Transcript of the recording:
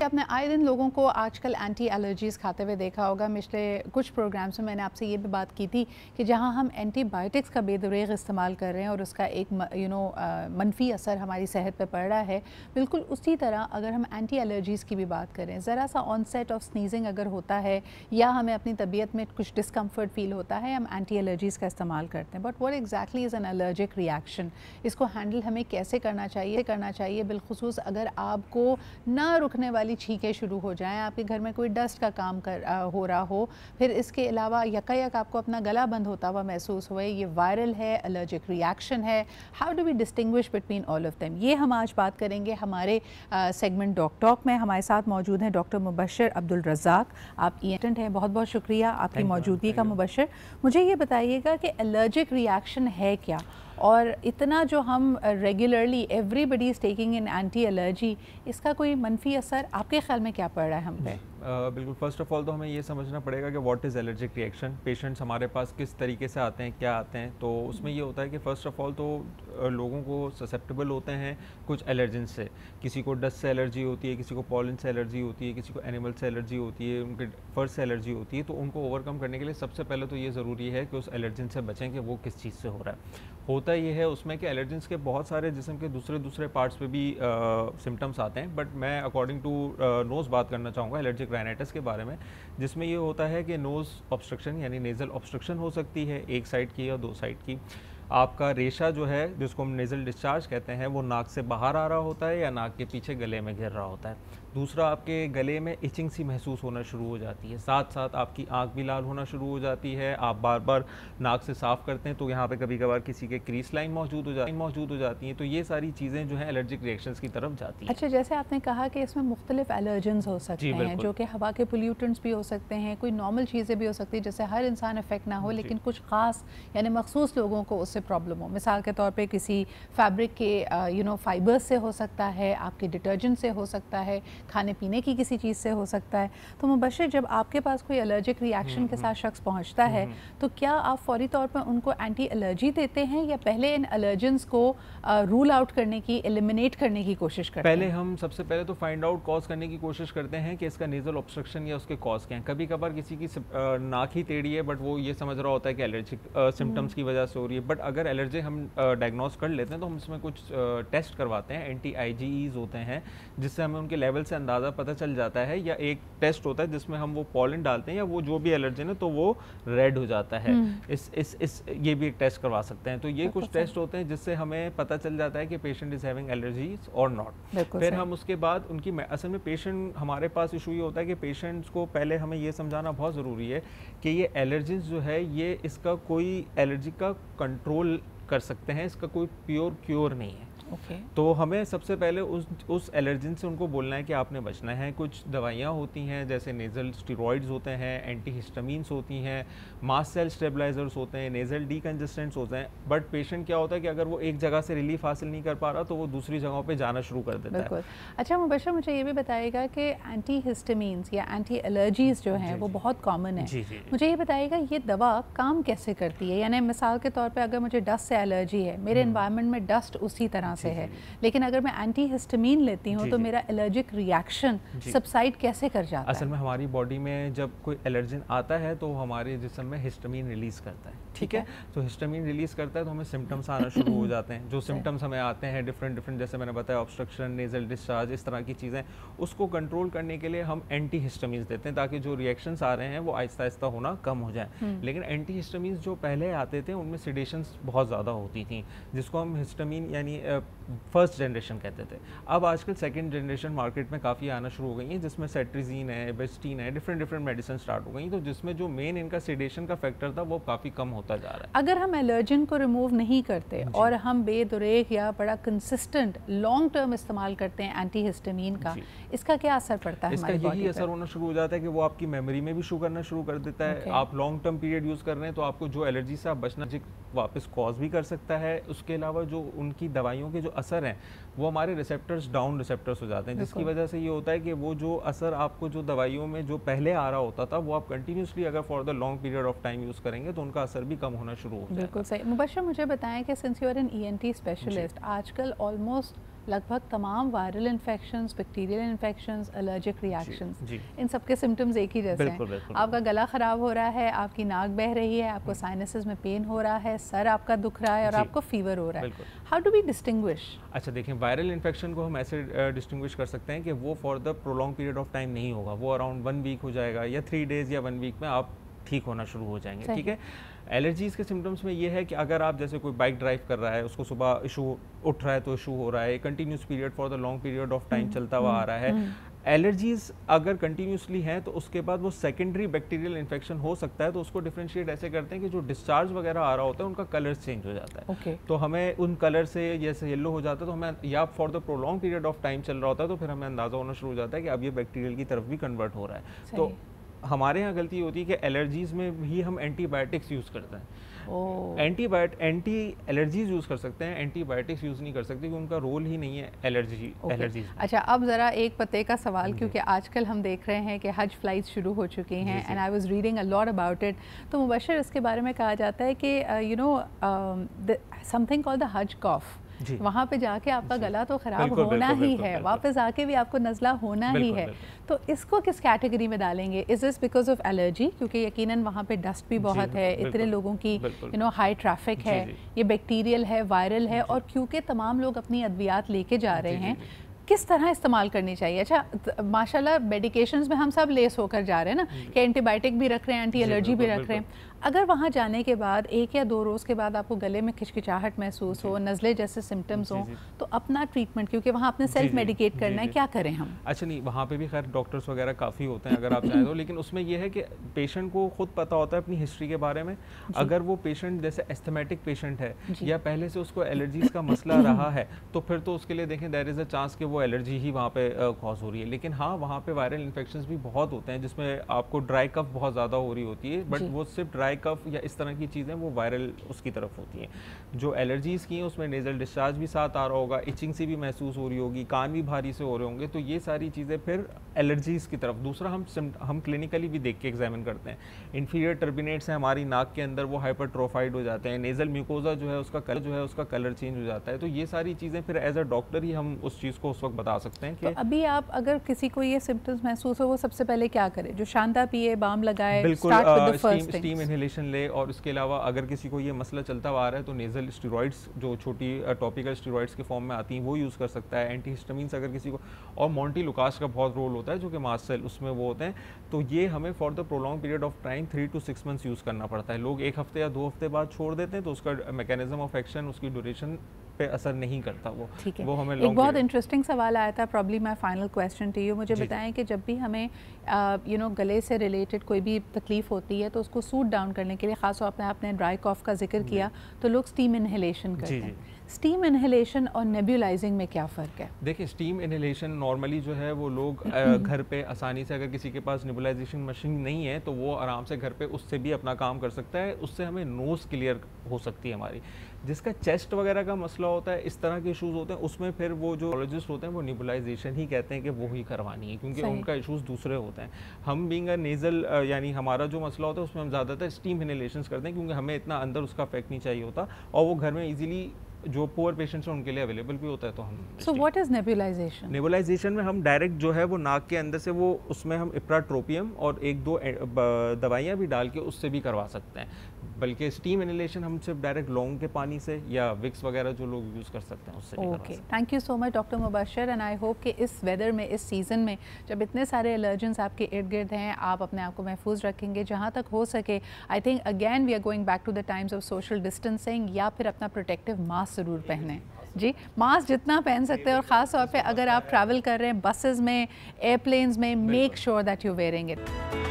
आपने आए दिन लोगों को आजकल एंटी एलर्जीज़ खाते हुए देखा होगा। पिछले कुछ प्रोग्राम्स में मैंने आपसे ये भी बात की थी कि जहां हम एंटीबायोटिक्स का बेदरेग इस्तेमाल कर रहे हैं और उसका एक मनफी असर हमारी सेहत पे पड़ रहा है, बिल्कुल उसी तरह अगर हम एंटी एलर्जीज़ की भी बात करें, ज़रा सा ऑनसेट ऑफ स्नीजिंग अगर होता है या हमें अपनी तबीयत में कुछ डिस्कम्फर्ट फील होता है, हम एंटी एलर्जीज़ का इस्तेमाल करते हैं। But what exactly is an allergic reaction? इसको हैंडल हमें कैसे करना चाहिए बिलखुसूस अगर आपको ना रुकने वाली छींकें शुरू हो जाएं, आपके घर में कोई डस्ट का काम हो रहा हो, फिर इसके अलावा यकायक आपको अपना गला बंद होता हुआ महसूस हुए, ये वायरल है, एलर्जिक रिएक्शन है, how do we distinguish between all of them? ये हम आज बात करेंगे हमारे सेगमेंट डॉक टॉक में। हमारे साथ मौजूद हैं डॉक्टर मुबशर अब्दुल रज़ाक। आप एटेंट हैं, बहुत बहुत शुक्रिया आपकी मौजूदगी का मुबशर। मुझे ये बताइएगा कि एलर्जिक रिएक्शन है क्या, और इतना जो हम regularly everybody is taking in anti allergy, इसका कोई मनफी असर आपके ख्याल में क्या पड़ रहा है हम पे? बिल्कुल, फ़र्स्ट ऑफ़ ऑल तो हमें ये समझना पड़ेगा कि what is allergic reaction. Patients हमारे पास किस तरीके से आते हैं, क्या आते हैं, तो उसमें ये होता है कि फ़र्स्ट ऑफ़ ऑल तो लोगों को ससेप्टेबल होते हैं कुछ एलर्जन से। किसी को डस्ट से एलर्जी होती है, किसी को पॉलन से एलर्जी होती है, किसी को एनिमल से एलर्जी होती है, उनके फर से एलर्जी होती है। तो उनको ओवरकम करने के लिए सबसे पहले तो ये ज़रूरी है कि उस एलर्जन से बचें कि वो किस चीज़ से हो रहा है। होता ये है उसमें कि एलर्जेंस के बहुत सारे जिस्म के दूसरे पार्ट्स पे भी सिम्टम्स आते हैं, बट मैं अकॉर्डिंग टू नोज़ बात करना चाहूँगा एलर्जिक राइनाइटिस के बारे में, जिसमें ये होता है कि नोज़ ऑब्स्ट्रक्शन यानी नेज़ल ऑब्स्ट्रक्शन हो सकती है, एक साइड की या दो साइड की। आपका रेशा जो है जिसको हम नेज़ल डिस्चार्ज कहते हैं, वो नाक से बाहर आ रहा होता है या नाक के पीछे गले में गिर रहा होता है। दूसरा, आपके गले में इचिंग सी महसूस होना शुरू हो जाती है, साथ साथ आपकी आंख भी लाल होना शुरू हो जाती है। आप बार बार नाक से साफ़ करते हैं तो यहाँ पे कभी कभार किसी के क्रीज लाइन मौजूद हो जाती हैं। तो ये सारी चीज़ें जो हैं एलर्जिक रिएक्शंस की तरफ जाती हैं। अच्छा, जैसे आपने कहा कि इसमें मुख्तलिफ एलर्जेंस हो सकते हैं, जो कि हवा के पोल्यूटेंट्स भी हो सकते हैं, कोई नॉर्मल चीज़ें भी हो सकती है, जैसे हर इंसान इफेक्ट ना हो, लेकिन कुछ ख़ास यानी मखसूस लोगों को उससे प्रॉब्लम हो। मिसाल के तौर पे किसी फैब्रिक के फाइबर्स से हो सकता है, आपके डिटर्जेंट से हो सकता है, खाने पीने की किसी चीज़ से हो सकता है। तो मुबशर, जब आपके पास कोई एलर्जिक रिएक्शन के साथ शख्स पहुंचता है, तो क्या आप फौरी तौर पर उनको एंटी एलर्जी देते हैं या पहले इन एलर्जेंस को रूल आउट करने की, एलिमिनेट करने की कोशिश करते हैं? हम सबसे पहले तो फाइंड आउट कॉज करने की कोशिश करते हैं कि इसका नेज़ल ऑब्स्ट्रक्शन या उसके कॉज क्या है। कभी कभार किसी की नाक ही टेढ़ी है, बट वो ये समझ रहा होता है कि एलर्जिक सिम्टम्स की वजह से हो रही है। बट अगर एलर्जी हम डायग्नोस कर लेते हैं तो हम इसमें कुछ टेस्ट करवाते हैं, एंटी IgEs होते हैं, जिससे हमें उनके लेवल से अंदाज़ा पता चल जाता है, या एक टेस्ट होता है जिसमें हम वो पॉलन डालते हैं या वो जो भी एलर्जन है तो वो रेड हो जाता है। ये भी एक टेस्ट करवा सकते हैं। तो ये कुछ टेस्ट होते हैं जिससे हमें पता चल जाता है कि पेशेंट इज हैविंग एलर्जीज और नॉट। फिर हम उसके बाद उनकी असल में पेशेंट हमारे पास इशू ये होता है कि पेशेंट्स को पहले हमें ये समझाना बहुत ज़रूरी है कि ये एलर्जीज जो है ये इसका कोई एलर्जी का कंट्रोल कर सकते हैं, इसका कोई प्योर क्योर नहीं है। तो हमें सबसे पहले उस एलर्जन से उनको बोलना है कि आपने बचना है। कुछ दवाइयाँ होती हैं जैसे नेज़ल स्टेरॉइड्स होते हैं, एंटीहिस्टामीन्स होती हैं, मास्ट सेल स्टेबलाइजर्स होते हैं, नेज़ल डीकंजेस्टेंट्स होते हैं। बट पेशेंट क्या होता है कि अगर वो एक जगह से रिलीफ हासिल नहीं कर पा रहा तो वो दूसरी जगहों पे जाना शुरू कर देता है। अच्छा मुबशर, मुझे ये भी बताइएगा कि एंटीहिस्टामीन्स या एंटी एलर्जीज जो हैं वो बहुत कॉमन है। मुझे ये बताइएगा ये दवा काम कैसे करती है? यानी मिसाल के तौर पर अगर मुझे डस्ट से एलर्जी है, मेरे एनवायरनमेंट में डस्ट उसी तरह से है, लेकिन अगर मैं एंटीहिस्टामीन लेती हूँ तो मेरा एलर्जिक रिएक्शन सबसाइड कैसे कर जाता है? असल में हमारी बॉडी में जब कोई एलर्जन आता है तो हमारे जिस्म में हिस्टामीन रिलीज करता है, ठीक है। तो हिस्टामीन रिलीज करता है तो हमें सिम्टम्स आना शुरू हो जाते हैं। जो सिम्टम्स हमें आते हैं डिफरेंट जैसे मैंने बताया, ऑब्स्ट्रक्शन, नेज़ल डिस्चार्ज, इस तरह की चीज़ें, उसको कंट्रोल करने के लिए हम एंटीहिस्टामीन्स देते हैं ताकि जो रिएक्शंस आ रहे हैं वो आहिस्ता आहिस्ता होना कम हो जाए। लेकिन एंटीहिस्टामीन्स जो पहले आते थे उनमें सिडेशंस बहुत ज़्यादा होती थी, जिसको हम हिस्टामीन यानी फर्स्ट जनरेशन कहते थे। अब आजकल सेकंड जनरेशन मार्केट में काफ़ी आना शुरू हो गई हैं, जिसमें सेट्रिजीन है, बेस्टीन है, डिफरेंट मेडिसिन स्टार्ट हो गई, तो जिसमें जो मेन इनका सेडेशन का फैक्टर था वो काफ़ी कम होता जा रहा है। अगर हम एलर्जन को रिमूव नहीं करते और हम बेदुरेक या बड़ा कंसिस्टेंट लॉन्ग टर्म इस्तेमाल करते हैं एंटीहिस्टामीन का, इसका क्या असर पड़ता है? इसका यही असर होना शुरू हो जाता है कि वो आपकी मेमोरी में भी शो करना शुरू कर देता है। आप लॉन्ग टर्म पीरियड यूज़ कर रहे हैं तो आपको जो एलर्जी से आप बचना वापस कॉज भी कर सकता है। उसके अलावा जो उनकी दवाइयों के जो असर हैं वो हमारे रिसेप्टर्स डाउन रिसेप्टर्स हो जाते हैं, जिसकी वजह से ये होता है कि वो जो असर आपको जो दवाइयों में जो पहले आ रहा होता था वो आप कंटिन्यूसली अगर for the long period of time use करेंगे तो उनका असर भी कम होना शुरू हो जाएगा। बिल्कुल सही। मुबशर, मुझे बताएं कि since you are an ENT specialist, आजकल ऑलमोस्ट लगभग तमाम viral infections, bacterial infections, allergic reactions, इन सब के सिम्टम्स एक ही जैसे हैं। आपका गला ख़राब हो रहा है, आपकी नाक बह रही है, आपको साइनसेस में पेन हो रहा है, सर आपका दुख रहा है और आपको फीवर हो रहा है। How do we distinguish? अच्छा देखिए, वायरल इन्फेक्शन को हम ऐसे डिस्टिंग्विश कर सकते हैं कि वो for the prolong period of time नहीं होगा, वो अराउंड 1 वीक हो जाएगा या 3 डेज़ या 1 वीक में आप ठीक होना शुरू हो जाएंगे। ठीक है। एलर्जीज़ के सिम्टम्स में ये है कि अगर आप जैसे कोई बाइक ड्राइव कर रहा है, उसको सुबह इशू उठ रहा है तो इशू हो रहा है, continuous period for the long period of time चलता हुआ आ रहा है। एलर्जीज़ अगर कंटिन्यूसली हैं तो उसके बाद वो सेकेंडरी बैक्टीरियल इन्फेक्शन हो सकता है, तो उसको डिफरेंशिएट ऐसे करते हैं कि जो डिस्चार्ज वगैरह आ रहा होता है उनका कलर चेंज हो जाता है। तो हमें उन कलर से जैसे येलो हो जाता है तो हमें, या for the prolong period of time चल रहा होता है तो फिर हमें अंदाज़ा होना शुरू हो जाता है कि अब ये बैक्टीरियल की तरफ भी कन्वर्ट हो रहा है। तो हमारे यहाँ गलती होती है कि एलर्जीज़ में भी हम एंटीबायोटिक्स यूज़ करते हैं। एंटी एलर्जीज यूज़ कर सकते हैं, एंटीबायोटिक्स यूज़ नहीं कर सकते क्योंकि उनका रोल ही नहीं है एलर्जीज। अच्छा, अब ज़रा एक पते का सवाल, क्योंकि आजकल हम देख रहे हैं कि हज फ्लाइट्स शुरू हो चुकी हैं and I was reading a lot about it. तो मुबशर इसके बारे में कहा जाता है कि समथिंग कॉल्ड द हज कॉफ, वहाँ पे जाके आपका गला तो ख़राब होना ही है, वापस आके भी आपको नज़ला होना ही है। तो इसको किस कैटेगरी में डालेंगे? Is this because of allergy, क्योंकि यकीनन वहाँ पे डस्ट भी बहुत है, इतने लोगों की हाई ट्रैफिक है, ये बैक्टीरियल है, वायरल है, और क्योंकि तमाम लोग अपनी अद्वियात लेके जा रहे हैं, किस तरह इस्तेमाल करनी चाहिए? अच्छा, माशाल्लाह मेडिकेशंस में हम सब लेस होकर जा रहे हैं ना कि एंटीबायोटिक भी रख रहे हैं, एंटी एलर्जी भी रख रहे हैं। अगर वहाँ जाने के बाद 1 या 2 रोज़ के बाद आपको गले में खिचखिचाहट महसूस हो, नज़ले जैसे सिम्टम्स हो, तो अपना ट्रीटमेंट, क्योंकि वहाँ अपने सेल्फ मेडिकेट करना है, क्या करें हम? अच्छा नहीं, वहाँ पे भी खैर डॉक्टर्स वगैरह काफ़ी होते हैं अगर आप चाहें तो, लेकिन उसमें यह है कि पेशेंट को खुद पता होता है अपनी हिस्ट्री के बारे में। अगर वो पेशेंट जैसे एस्थमेटिक पेशेंट है या पहले से उसको एलर्जीज़ का मसला रहा है तो फिर तो उसके लिए देखें देयर इज़ अ चांस कि वो एलर्जी ही वहाँ पे कॉज हो रही है। लेकिन हाँ, वहाँ पे वायरल इन्फेक्शंस भी बहुत होते हैं जिसमें आपको ड्राई कफ बहुत ज़्यादा हो रही होती है, बट वो सिर्फ ड्राई कफ या इस तरह की चीज़ें वो वायरल उसकी तरफ होती हैं। जो एलर्जीज़ की हैं उसमें नेज़ल डिस्चार्ज भी साथ आ रहा होगा, इचिंग सी भी महसूस हो रही होगी, कान भी भारी से हो रहे होंगे, तो ये सारी चीज़ें फिर एलर्जीज़ की तरफ। दूसरा हम क्लिनिकली भी देख के एग्जामिन करते हैं। इंफीरियर टर्बिनेट्स हैं हमारी नाक के अंदर, वो हाइपरट्रोफाइड हो जाते हैं, नेज़ल म्यूकोजा जो है उसका कलर चेंज हो जाता है। तो ये सारी चीज़ें फिर एज अ डॉक्टर ही हम उस चीज़ को उस वक्त बता सकते हैं कि तो अभी आप अगर किसी को ये सिम्टम्स महसूस हो, वो सबसे पहले क्या करे? जो शांता पिए, बाम लगाए, बिल्कुल स्टीम इनहेलेशन ले, और इसके अलावा अगर किसी को ये मसला चलता हुआ आ रहा है तो नेज़ल स्टेरॉइड्स जो छोटी टॉपिकल स्टेरॉइड्स के फॉर्म में आती हैं वो यूज़ कर सकता है। एंटीहिस्टामिन्स अगर किसी को, और मोंटेलुकास का बहुत रोल होता है जो कि मास्ट सेल उसमें वो होते हैं, तो ये हमें for the prolong period of time 3 to 6 months use करना पड़ता है। लोग 1 हफ्ते या 2 हफ्ते बाद छोड़ देते हैं तो उसका मैकेनिज्म ऑफ एक्शन, उसकी ड्यूरेशन पे असर नहीं करता वो। ठीक है। वो हमें एक बहुत इंटरेस्टिंग सवाल आया था, probably my final question to you. मुझे बताएं कि जब भी हमें गले से रिलेटेड कोई भी तकलीफ होती है तो उसको सूट डाउन करने के लिए, ख़ास तौर पर आपने ड्राई कॉफ का जिक्र किया, तो लोग स्टीम इनहेलेशन करते हैं। स्टीम इनहेलेशन और नेब्यूलाइजिंग में क्या फ़र्क है? देखिए, स्टीम इनहेलेशन नॉर्मली जो है वो लोग घर पे आसानी से, अगर किसी के पास नेबुलाइजेशन मशीन नहीं है तो वो आराम से घर पे उससे भी अपना काम कर सकता है। उससे हमें नोज़ क्लियर हो सकती है हमारी। जिसका चेस्ट वगैरह का मसला होता है, इस तरह के इशूज़ होते हैं, उसमें फिर वो जो ऑलॉजिस्ट होते हैं वो नेबुलाइजेशन ही कहते हैं कि वो ही करवानी है, क्योंकि उनका इशूज़ दूसरे होते हैं। हम बीइंग अ नेज़ल यानी हमारा जो मसला होता है उसमें हम ज़्यादातर स्टीम इनहेलेशंस करते हैं क्योंकि हमें इतना अंदर उसका इफेक्ट नहीं चाहिए होता, और वो घर में ईजिली जो पुअर पेशेंट्स हैं उनके लिए अवेलेबल भी होता है। तो हम so what is nebulization? Nebulization में हम डायरेक्ट जो है वो नाक के अंदर से वो, उसमें हम इप्राट्रोपियम और 1-2 दवाइयाँ भी डाल के उससे भी करवा सकते हैं। बल्कि स्टीम इनहेलेशन हम सिर्फ डायरेक्ट लौंग के पानी से या विक्स वगैरह जो लोग यूज़ कर सकते हैं उससे भी करवा सकते हैं। Thank you so much doctor Mubashar, and I hope कि इस वेदर में, इस सीज़न में, जब इतने सारे एलर्जेंस आपके इर्द गिर्द हैं, आप अपने आप को महफूज रखेंगे जहाँ तक हो सके। I think again we are going back to the times of social distancing, या फिर अपना प्रोटेक्टिव मास्क ज़रूर पहनें। जी, मास्क जितना पहन सकते हैं, और ख़ास तौर पे अगर आप ट्रैवल कर रहे हैं बसेस में, एयरप्लेन्स में, make sure that you wearing it.